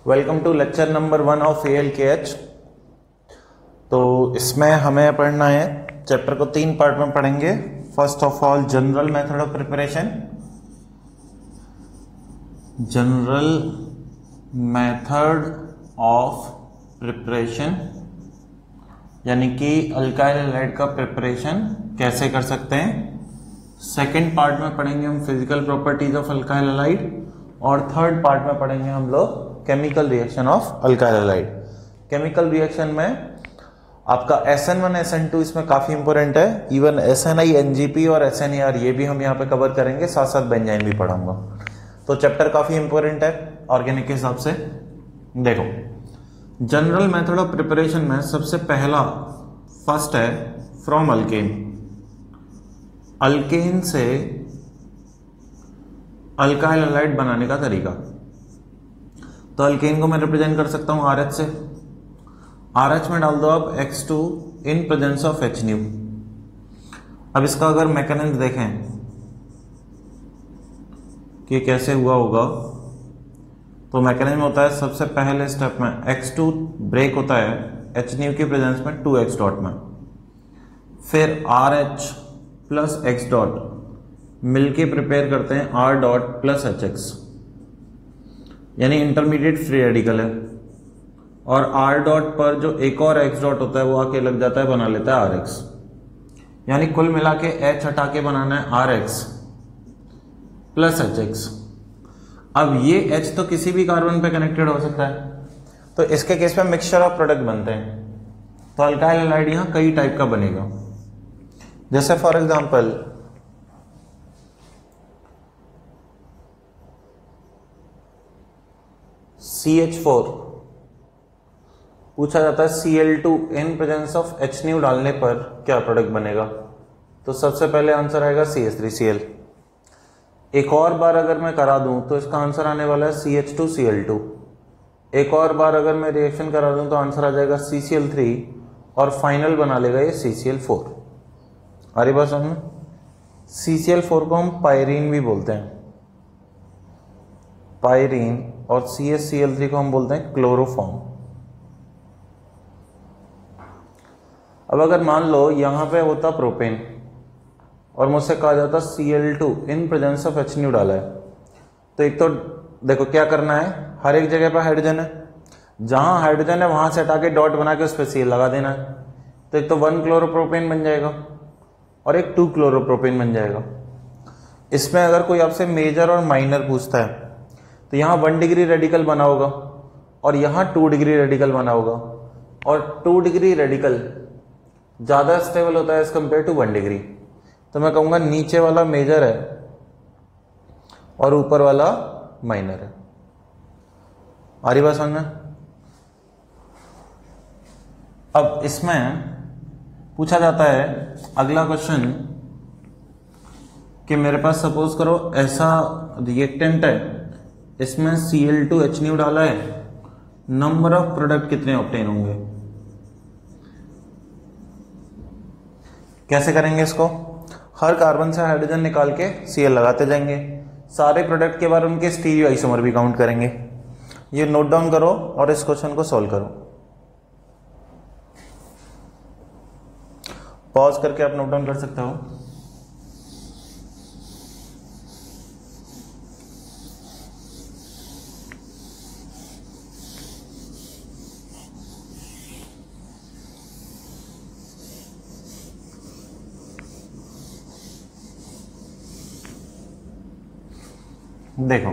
Welcome to lecture number 1 of ALKH। तो इसमें हमें पढ़ना है, चैप्टर को 3 पार्ट में पढ़ेंगे। First of all general method of preparation, general method of preparation यानी कि अल्काइल हैलाइड का प्रिपरेशन कैसे कर सकते हैं। सेकेंड पार्ट में पढ़ेंगे हम physical properties of alkyl halide, और थर्ड पार्ट में पढ़ेंगे हम लोग chemical reaction of alkyl halide. Chemical reaction में आपका SN1 SN2 इसमें काफी इंपॉर्टेंट है। इवन SNI NGP और SNAR ये भी हम यहाँ पे कवर करेंगे, साथ साथ बेंजाइन भी पढ़ाऊंगा। तो चैप्टर काफी इंपॉर्टेंट है ऑर्गेनिक के हिसाब से। देखो, जनरल मेथड ऑफ प्रिपरेशन में सबसे पहला फर्स्ट है फ्रॉम अल्केन। अल्केन से अल्काइल हैलाइड बनाने का तरीका। तो अल्केन को मैं रिप्रेजेंट कर सकता हूं RH से। RH में डाल दो आप X2 in presence of HNu। अब इसका अगर मैकेनिज्म देखें कि कैसे हुआ होगा, तो मैकेनिज्म होता है सबसे पहले स्टेप में X2 ब्रेक होता है HNu की प्रेजेंस में 2x डॉट में, फिर RH प्लस x डॉट मिलके प्रिपेयर करते हैं R डॉट प्लस HX, यानी इंटरमीडिएट फ्री रेडिकल है। और R डॉट पर जो एक और X डॉट होता है वो आके लग जाता है, बना लेता है RX, यानी कुल मिला के H हटा के बनाना है RX प्लस HX। अब ये H तो किसी भी कार्बन पे कनेक्टेड हो सकता है, तो इसके केस में मिक्सचर ऑफ प्रोडक्ट बनते हैं। तो अल्काइल हैलाइड यहां कई टाइप का बनेगा। जैसे फॉर एग्जांपल CH4 पूछा जाता है Cl2 in presence of HNu डालने पर क्या प्रोडक्ट बनेगा। तो सबसे पहले आंसर आएगा CH3Cl। एक और बार अगर मैं करा दूं तो इसका आंसर आने वाला है CH2Cl2। एक और बार अगर मैं रिएक्शन करा दूं तो आंसर आ जाएगा CCl3, और फाइनल बना लेगा ये CCl4। आ रही बात समझ में? CCl4 को हम पायरीन भी बोलते हैं, पायरीन, और CH-Cl3 को हम बोलते हैं क्लोरोफॉर्म। अब अगर मान लो यहां पे होता प्रोपेन और मुझसे कहा जाता Cl2 in presence of HNu डाला है, तो एक तो देखो क्या करना है, हर एक जगह पर हाइड्रोजन है, जहां हाइड्रोजन है वहां से हटा के डॉट बना के उस पर Cl लगा देना है। तो एक तो 1 क्लोरोप्रोपेन बन जाएगा और एक 2 क्लोरोप्रोपेन बन जाएगा। इसमें अगर कोई आपसे मेजर और माइनर पूछता है तो यहाँ 1 डिग्री रेडिकल बना होगा और यहाँ 2 डिग्री रेडिकल बना होगा, और 2 डिग्री रेडिकल ज्यादा स्टेबल होता है एज कंपेयर टू 1 डिग्री। तो मैं कहूंगा नीचे वाला मेजर है और ऊपर वाला माइनर है। आ रही बात समझ में? अब इसमें पूछा जाता है अगला क्वेश्चन कि मेरे पास सपोज करो ऐसा रिएक्टेंट है, इसमें Cl2 HNu डाला है, नंबर ऑफ प्रोडक्ट कितने ऑब्टेन होंगे। कैसे करेंगे इसको? हर कार्बन से हाइड्रोजन निकाल के Cl लगाते जाएंगे, सारे प्रोडक्ट के बाद उनके स्टीरियो आइसोमर भी काउंट करेंगे। ये नोट डाउन करो और इस क्वेश्चन को सॉल्व करो। पॉज करके आप नोट डाउन कर सकते हो। देखो,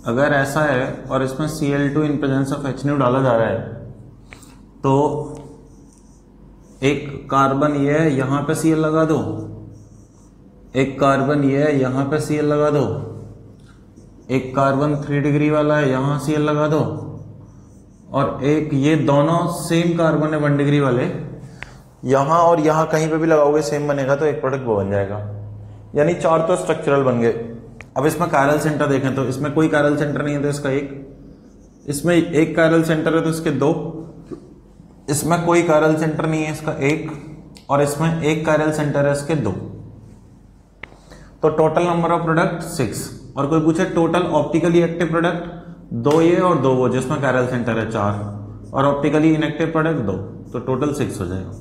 अगर ऐसा है और इसमें Cl2 in presence of HNu डाला जा रहा है, तो एक कार्बन ये है, यहां पे Cl लगा दो, एक कार्बन ये है, यहां पे Cl लगा दो, एक कार्बन 3 डिग्री वाला है, यहां Cl लगा दो, और एक ये दोनों सेम कार्बन है 1 डिग्री वाले, यहां और यहां कहीं पे भी लगाओगे सेम बनेगा, तो एक प्रोडक्ट वो बन जाएगा। यानी 4 तो स्ट्रक्चरल बन गए। अब इसमें कायरल सेंटर देखें तो इसमें कोई कायरल सेंटर नहीं है तो इसका 1, इसमें एक कायरल सेंटर है तो इसके 2, इसमें कोई कायरल सेंटर नहीं है इसका 1, और इसमें एक कायरल सेंटर है इसके 2। तो टोटल नंबर ऑफ प्रोडक्ट 6, और कोई पूछे टोटल ऑप्टिकली एक्टिव प्रोडक्ट 2 ये और 2 वो, जिसमें कैरल सेंटर है 4, और ऑप्टिकली इनएक्टिव प्रोडक्ट 2, तो टोटल 6 हो जाएगा।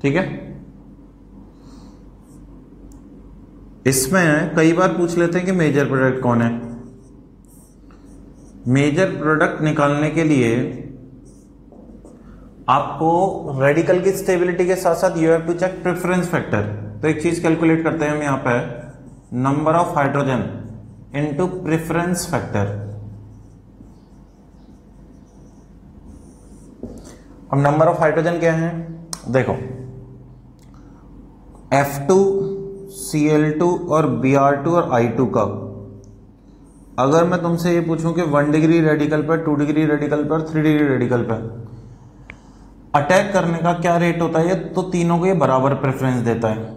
ठीक है। इसमें कई बार पूछ लेते हैं कि मेजर प्रोडक्ट कौन है। मेजर प्रोडक्ट निकालने के लिए आपको रेडिकल की स्टेबिलिटी के साथ साथ you have to check preference factor. तो एक चीज कैलकुलेट करते हैं हम यहां पे, number of hydrogen into preference factor. अब नंबर ऑफ हाइड्रोजन क्या है, देखो F2, Cl2 और Br2 और I2 का, अगर मैं तुमसे ये पूछूं कि 1 डिग्री रेडिकल पर, 2 डिग्री रेडिकल पर, 3 डिग्री रेडिकल पर अटैक करने का क्या रेट होता है, तो तीनों को ये बराबर प्रेफरेंस देता है।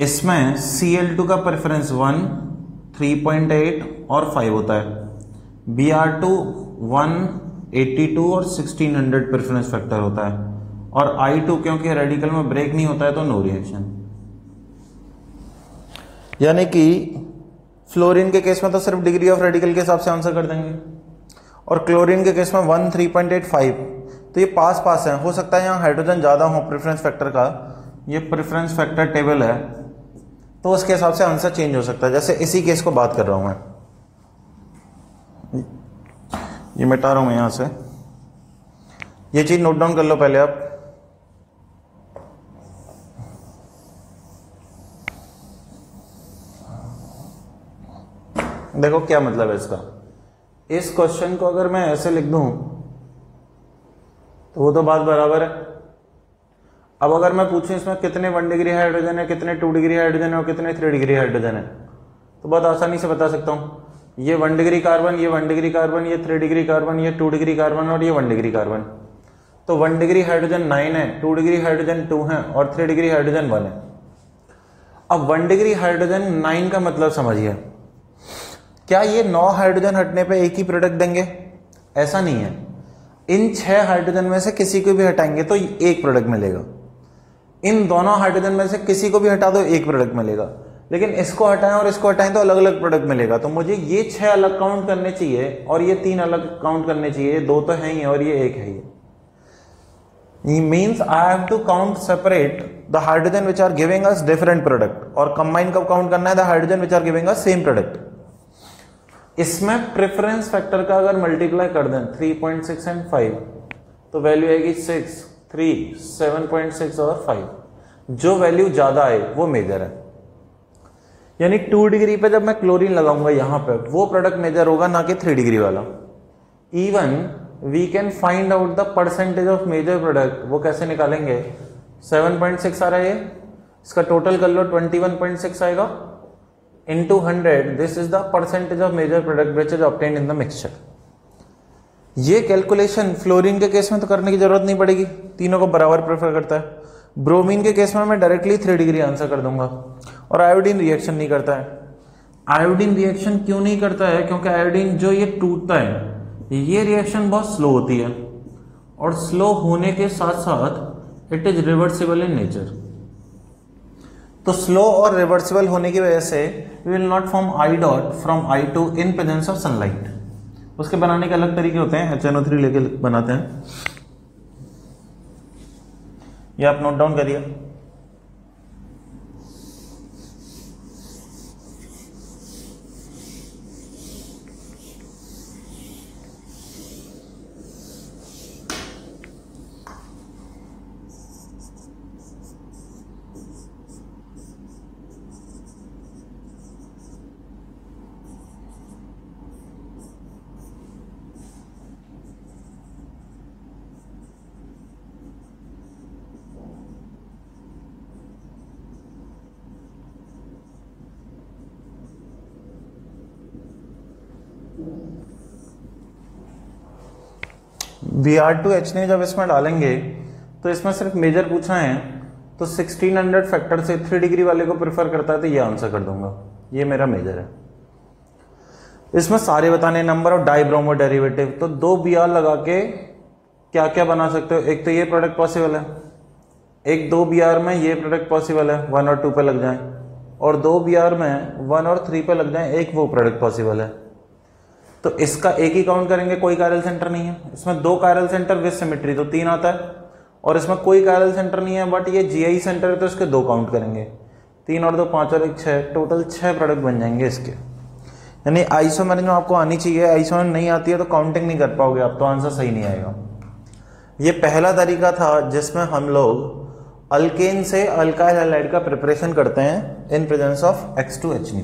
इसमें Cl2 का प्रेफरेंस 1, 3.8 और 5 होता है, Br2 1, 82 और 1600 प्रेफरेंस फैक्टर होता है, और I2 क्योंकि रेडिकल में ब्रेक नहीं होता है तो नो रिएक्शन। यानी कि फ्लोरीन के केस में तो सिर्फ डिग्री ऑफ रेडिकल के हिसाब से आंसर कर देंगे, और क्लोरीन के केस में 1, 3.8, 5, तो ये पास पास है। हो सकता है यहाँ हाइड्रोजन ज़्यादा हो प्रेफरेंस फैक्टर का, ये प्रेफरेंस फैक्टर टेबल है तो उसके हिसाब से आंसर चेंज हो सकता है। जैसे इसी केस को बात कर रहा हूँ मैं, ये मिटा रहा हूँ मैं यहाँ से, ये चीज़ नोट डाउन कर लो पहले आप। देखो क्या मतलब है इसका, इस क्वेश्चन को अगर मैं ऐसे लिख दूं तो वो तो बात बराबर है। अब अगर मैं पूछूं इसमें कितने 1 डिग्री हाइड्रोजन है, कितने 2 डिग्री हाइड्रोजन है और कितने 3 डिग्री हाइड्रोजन है, तो बहुत आसानी से बता सकता हूं। ये 1 डिग्री कार्बन, ये 1 डिग्री कार्बन, ये 3 डिग्री कार्बन, ये 2 डिग्री कार्बन और ये 1 डिग्री कार्बन। तो 1 डिग्री हाइड्रोजन 9 है, 2 डिग्री हाइड्रोजन 2 है और 3 डिग्री हाइड्रोजन 1 है। अब 1 डिग्री हाइड्रोजन 9 का मतलब समझिए, क्या ये 9 हाइड्रोजन हटने पे एक ही प्रोडक्ट देंगे? ऐसा नहीं है। इन 6 हाइड्रोजन में से किसी को भी हटाएंगे तो एक प्रोडक्ट मिलेगा, इन दोनों हाइड्रोजन में से किसी को भी हटा दो एक प्रोडक्ट मिलेगा, लेकिन इसको हटाएं और इसको हटाएं तो अलग अलग प्रोडक्ट मिलेगा। तो मुझे ये 6 अलग काउंट करने चाहिए और ये 3 अलग काउंट करने चाहिए, 2 तो है ही और ये 1 है। ये means I have to count separate the hydrogen which are giving us different product, और कंबाइन कब काउंट करना है? The hydrogen which are giving us same product. इसमें प्रेफरेंस फैक्टर का अगर मल्टीप्लाई कर दें 3.6 एंड 5 तो वैल्यू आएगी 6, 3, 7.6 और 5। जो वैल्यू ज्यादा आए वो मेजर है। यानी 2 डिग्री पे जब मैं क्लोरीन लगाऊंगा यहां पे, वो प्रोडक्ट मेजर होगा, ना कि 3 डिग्री वाला। Even we can find out the percentage of major product. वो कैसे निकालेंगे? 7.6 आ रहा है, इसका टोटल कर लो 21.6 आएगा, into 100, this is the percentage of major product which is obtained in the mixture। ये कैलकुलेशन फ्लोरीन के केस में तो करने की जरूरत नहीं पड़ेगी, तीनों को बराबर प्रेफर करता है। ब्रोमीन के केस में मैं डायरेक्टली 3 डिग्री आंसर कर दूंगा। और आयोडीन रिएक्शन नहीं करता है। आयोडीन रिएक्शन क्यों नहीं करता है? क्योंकि आयोडीन जो ये टूटता है, ये रिएक्शन बहुत स्लो होती है, और स्लो होने के साथ साथ it is reversible in nature. तो स्लो और रिवर्सिबल होने की वजह से we will not form I dot from I2 in presence of sunlight. उसके बनाने के अलग तरीके होते हैं, HNO3 लेके बनाते हैं, ये आप नोट डाउन करिए। Br2HNA जब इसमें डालेंगे तो इसमें सिर्फ मेजर पूछा है, तो 1600 फैक्टर से 3 डिग्री वाले को प्रेफर करता है तो ये आंसर कर दूंगा, ये मेरा मेजर है। इसमें सारे बताने, नंबर ऑफ डाइब्रोमो डेरिवेटिव, तो 2 Br लगा के क्या क्या बना सकते हो? एक तो ये प्रोडक्ट पॉसिबल है, एक 2 Br में ये प्रोडक्ट पॉसिबल है, 1 और 2 पे लग जाए। और 2 Br में 1 और 3 पे लग जाए, एक वो प्रोडक्ट पॉसिबल है। तो इसका एक ही काउंट करेंगे, कोई कायरल सेंटर नहीं है। इसमें 2 कायरल सेंटर विद सिमेट्री तो 3 आता है, और इसमें कोई कायरल सेंटर नहीं है बट ये GI सेंटर है तो इसके 2 काउंट करेंगे, 3 और 2 5 और 1 6, टोटल 6 प्रोडक्ट बन जाएंगे इसके। यानी आइसोमेर में आपको आनी चाहिए, आइसोमेर नहीं आती है तो काउंटिंग नहीं कर पाओगे आप, तो आंसर सही नहीं आएगा। ये पहला तरीका था जिसमें हम लोग अल्केन से अल्काइल हैलाइड का प्रिपरेशन करते हैं इन प्रेजेंस ऑफ X2H-.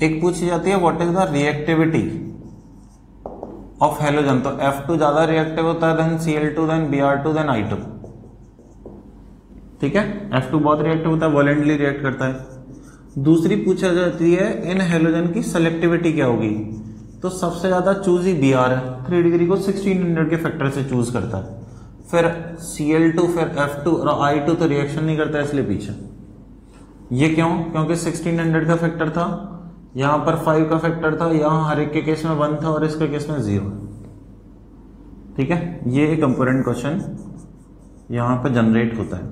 एक पूछी जाती है what is the reactivity of halogen, तो F2 ज्यादा रिएक्टिव होता है then Cl2 then Br2 then I2, ठीक है। F2 बहुत रिएक्टिव होता है, वॉलेंटली रिएक्ट करता है। दूसरी पूछा जाती है इन हैलोजन की सेलेक्टिविटी क्या होगी, तो सबसे ज्यादा चूज ही Br है, 3 डिग्री को 1600 के फैक्टर से चूज करता है। फिर Cl2 फिर F2 और I2 तो रिएक्शन नहीं करता है, इसलिए पीछे। ये क्यों? क्योंकि 1600 का फैक्टर था, यहां पर 5 का फैक्टर था, यहां हर एक के केस में 1 था और इसके केस में 0, ठीक है। ये एक इंपॉर्टेंट क्वेश्चन यहां पर जनरेट होता है।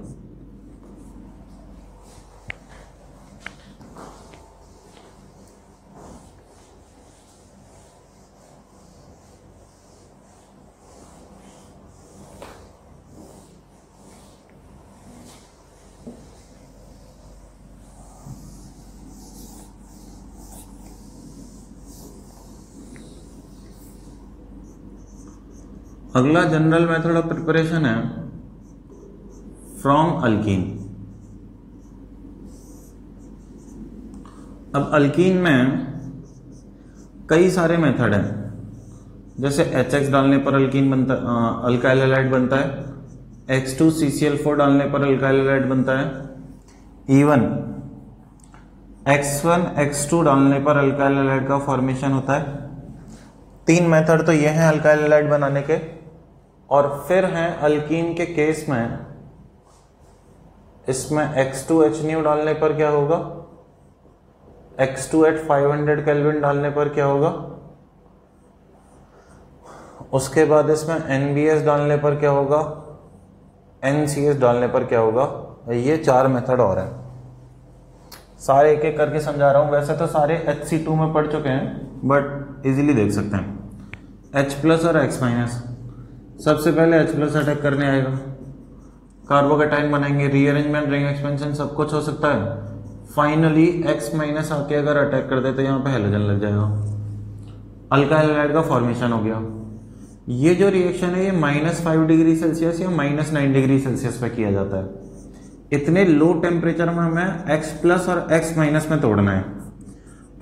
अगला जनरल मेथड ऑफ प्रिपरेशन है फ्रॉम अल्कीन। अब अल्कीन में कई सारे मेथड हैं, जैसे HX डालने पर अल्कीन बनता, अल्काइल हैलाइड बनता है, X2CCl4 डालने पर अल्काइल हैलाइड बनता है, इवन X1 X2 डालने पर अल्काइल हैलाइड का फॉर्मेशन होता है। 3 मेथड तो ये हैं अल्काइल हैलाइड बनाने के। और फिर हैं अल्कीन के केस में, इसमें X2H डालने पर क्या होगा, X2 at 500 केल्विन डालने पर क्या होगा, उसके बाद इसमें NBS डालने पर क्या होगा, NCS डालने पर क्या होगा। ये 4 मेथड और हैं, सारे एक एक करके समझा रहा हूं। वैसे तो सारे HC2 में पढ़ चुके हैं बट इजीली देख सकते हैं। H+ और X-। सबसे पहले H+ अटैक करने आएगा, कार्बोकेटाइन बनाएंगे, रीअरेंजमेंट, रिंग एक्सपेंशन सब कुछ हो सकता है। फाइनली X- आके अगर अटैक कर दे तो यहाँ पे हैलोजन लग जाएगा, अल्काइल हैलाइड का फॉर्मेशन हो गया। ये जो रिएक्शन है ये -5 डिग्री सेल्सियस या -9 डिग्री सेल्सियस पे किया जाता है। इतने लो टेम्परेचर में हमें X+ और X- में तोड़ना है।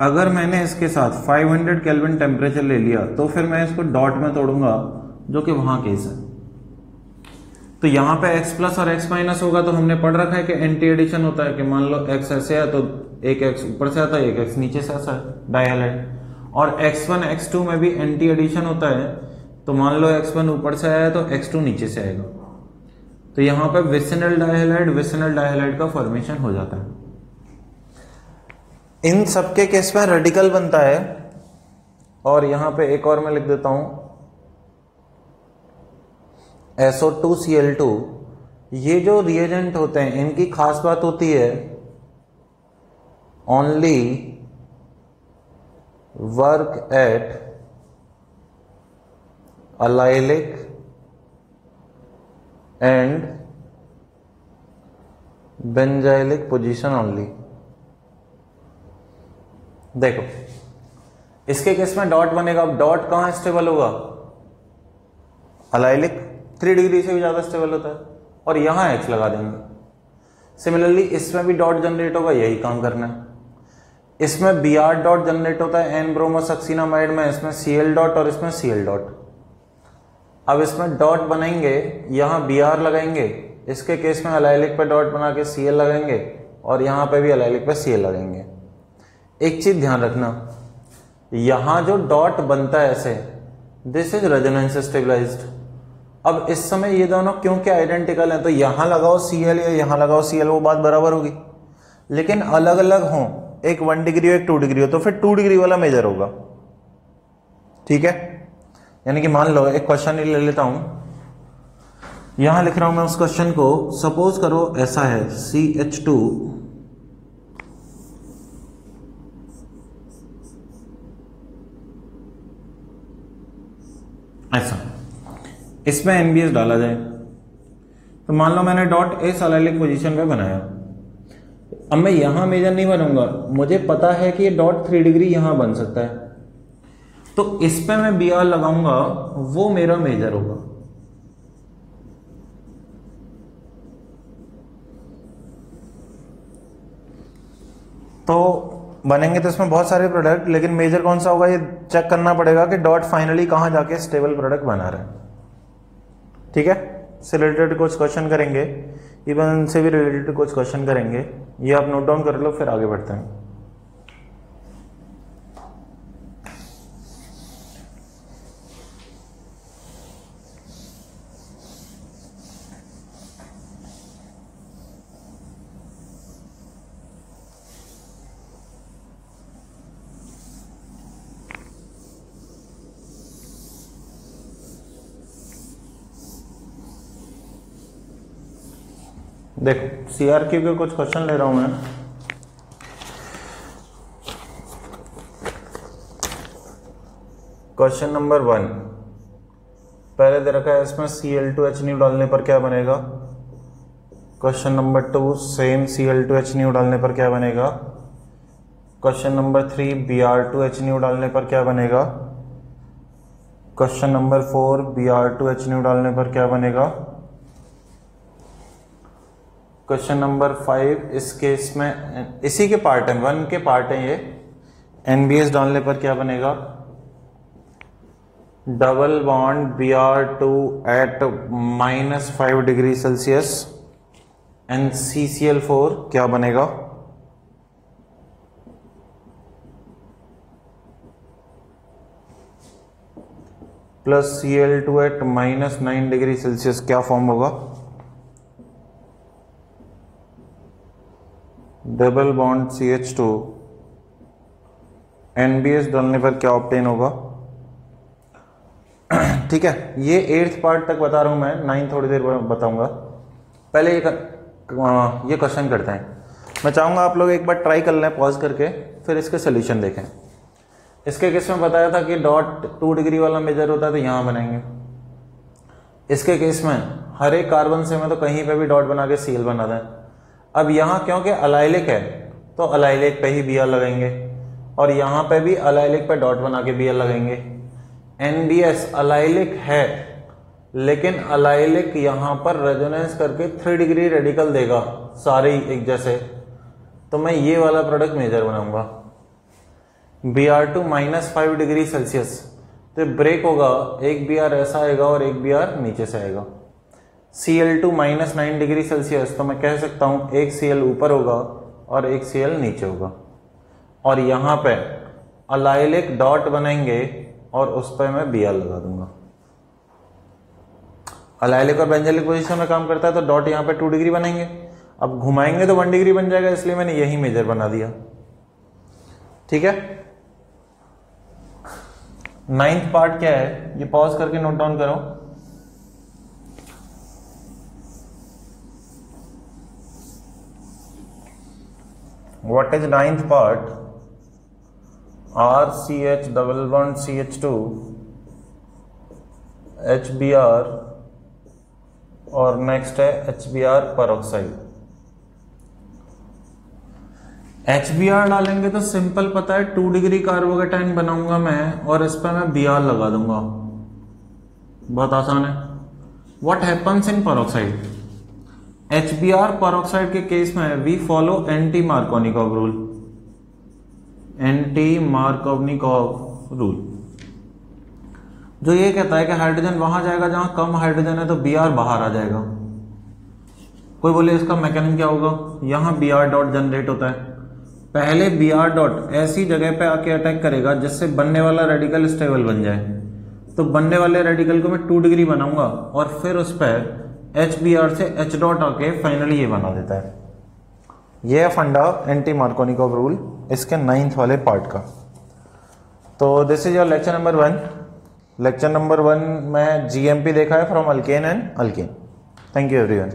अगर मैंने इसके साथ 500 केल्विन टेम्परेचर ले लिया तो फिर मैं इसको डॉट में तोड़ूंगा, जो कि वहां केस है। तो यहां पे X+ और X- होगा तो हमने पढ़ रखा है कि एंटी एडिशन होता है, कि मान लो X ऐसे है तो एक X ऊपर से आता है, एक X नीचे से आता है, डाइहैलाइड। और X1 X2 में भी एंटी एडिशन होता है, तो मान लो X1 ऊपर से आया तो X2 नीचे से आएगा। तो यहां पे विसिनल डाइहैलाइड का फॉर्मेशन हो जाता है। इन सबके केस में रेडिकल बनता है। और यहां पे एक और मैं लिख देता हूं, SO2Cl2। ये जो रिएजेंट होते हैं इनकी खास बात होती है only work at allylic and benzylic position only. देखो इसके केस में डॉट बनेगा। अब डॉट कहां स्टेबल होगा, अलाइलिक 3 डिग्री से भी ज्यादा स्टेबल होता है, और यहां X लगा देंगे। सिमिलरली इसमें भी डॉट जनरेट होगा, यही काम करना है। इसमें Br डॉट जनरेट होता है N ब्रोमोसक्सिनामाइड में, इसमें Cl डॉट और इसमें Cl डॉट। अब इसमें डॉट बनाएंगे, यहां Br लगाएंगे, इसके केस में अलाइलिक पे डॉट बना के Cl लगाएंगे, और यहां पे भी अलाइलिक पे Cl लगाएंगे। एक चीज ध्यान रखना, यहां जो डॉट बनता है ऐसे, दिस इज रेजोनेंस स्टेबलाइज्ड। अब इस समय ये दोनों क्योंकि आइडेंटिकल हैं, तो यहां लगाओ Cl या यहां लगाओ Cl, वो बात बराबर होगी। लेकिन अलग अलग हों एक 1 डिग्री हो एक 2 डिग्री हो, तो फिर 2 डिग्री वाला मेजर होगा। ठीक है, यानी कि मान लो एक क्वेश्चन ले लेता हूं, यहां लिख रहा हूं मैं उस क्वेश्चन को। सपोज करो ऐसा है CH2 ऐसा, इसमें NBS डाला जाए। तो मान लो मैंने डॉट इस अलाइलिक पोजीशन पे बनाया। अब मैं यहां मेजर नहीं बनूंगा, मुझे पता है कि ये डॉट 3 डिग्री यहां बन सकता है, तो इस पे मैं BR लगाऊंगा, वो मेरा मेजर होगा। तो बनेंगे तो इसमें बहुत सारे प्रोडक्ट, लेकिन मेजर कौन सा होगा ये चेक करना पड़ेगा कि डॉट फाइनली कहां जाके स्टेबल प्रोडक्ट बना रहे हैं। ठीक है, से रिलेटेड कुछ क्वेश्चन करेंगे, इवन से भी रिलेटेड कुछ क्वेश्चन करेंगे, ये आप नोट डाउन कर लो, फिर आगे बढ़ते हैं। देखो CRQ के कुछ क्वेश्चन ले रहा हूं मैं। क्वेश्चन नंबर 1 पहले दे रखा है, इसमें Cl2H डालने पर क्या बनेगा। क्वेश्चन नंबर 2 सेम Cl2H डालने पर क्या बनेगा। क्वेश्चन नंबर 3 Br2H डालने पर क्या बनेगा। क्वेश्चन नंबर 4 Br2H डालने पर क्या बनेगा। क्वेश्चन नंबर 5 इस केस में इसी के पार्ट है, 1 के पार्ट है ये। NBS डालने पर क्या बनेगा। Double bond Br2 at -5 degree Celsius and CCl4 क्या बनेगा। Plus Cl2 at -9 degree Celsius क्या फॉर्म होगा। डबल बॉन्ड CH2 NBS डालने पर क्या ऑब्टेन होगा। ठीक है, ये 8th पार्ट तक बता रहा हूं मैं, 9 थोड़ी देर बताऊंगा। पहले ये क्वेश्चन करते हैं। मैं चाहूंगा आप लोग एक बार ट्राई कर लें पॉज करके, फिर इसके सोल्यूशन देखें। इसके केस में बताया था कि डॉट 2 डिग्री वाला मेजर होता है, तो यहां बनाएंगे। इसके केस में हर एक कार्बन से मैं तो कहीं पे भी डॉट बना के Cl बना दें। अब यहां क्योंकि अलाइलिक है तो अलाइलिक पे ही Br लगाएंगे, और यहां पे भी अलाइलिक पे डॉट बना के Br लगाएंगे। NBS अलाइलिक है, लेकिन अलाइलिक यहां पर रेजोनेंस करके 3 डिग्री रेडिकल देगा सारे एक जैसे, तो मैं ये वाला प्रोडक्ट मेजर बनाऊंगा। Br2 -5 डिग्री सेल्सियस, तो ब्रेक होगा, एक Br ऐसा आएगा और एक Br नीचे से आएगा। Cl2 -9 डिग्री सेल्सियस, तो मैं कह सकता हूं एक Cl ऊपर होगा और एक Cl नीचे होगा, और यहां पे अलाइलिक डॉट बनाएंगे और उस पर मैं Br लगा दूंगा। अलाइलिक और बेंजलिक पोजीशन में काम करता है, तो डॉट यहां पे 2 डिग्री बनाएंगे। अब घुमाएंगे तो 1 डिग्री बन जाएगा, इसलिए मैंने यही मेजर बना दिया। ठीक है, 9th पार्ट क्या है ये पॉज करके नोट डाउन करो। What is 9th part? RCH double bond CH2 HBr और नेक्स्ट है HBr peroxide। HBr डालेंगे तो सिंपल पता है 2 डिग्री कार्बोकेटाइन बनाऊंगा मैं, और इस पर मैं Br लगा दूंगा, बहुत आसान है। What happens in peroxide? HBr peroxide के केस में we follow anti Markovnikov rule. Anti Markovnikov rule जो ये कहता है कि हाइड्रोजन वहां जाएगा जहां कम हाइड्रोजन है, तो Br बाहर आ जाएगा। कोई बोले इसका मैकेनिज्म क्या होगा। यहां Br डॉट जनरेट होता है, पहले Br डॉट ऐसी जगह पे आके अटैक करेगा जिससे बनने वाला रेडिकल स्टेबल बन जाए। तो बनने वाले रेडिकल को मैं 2 डिग्री बनाऊंगा और फिर उस पर HBr से H डॉट आके फाइनली ये बना देता है। ये है फंडा एंटी मार्कोनिकॉव रूल इसके 9th वाले पार्ट का। तो this is your lecture number 1। Lecture number 1 में जीएमपी देखा है from alkane and alkane. Thank you everyone.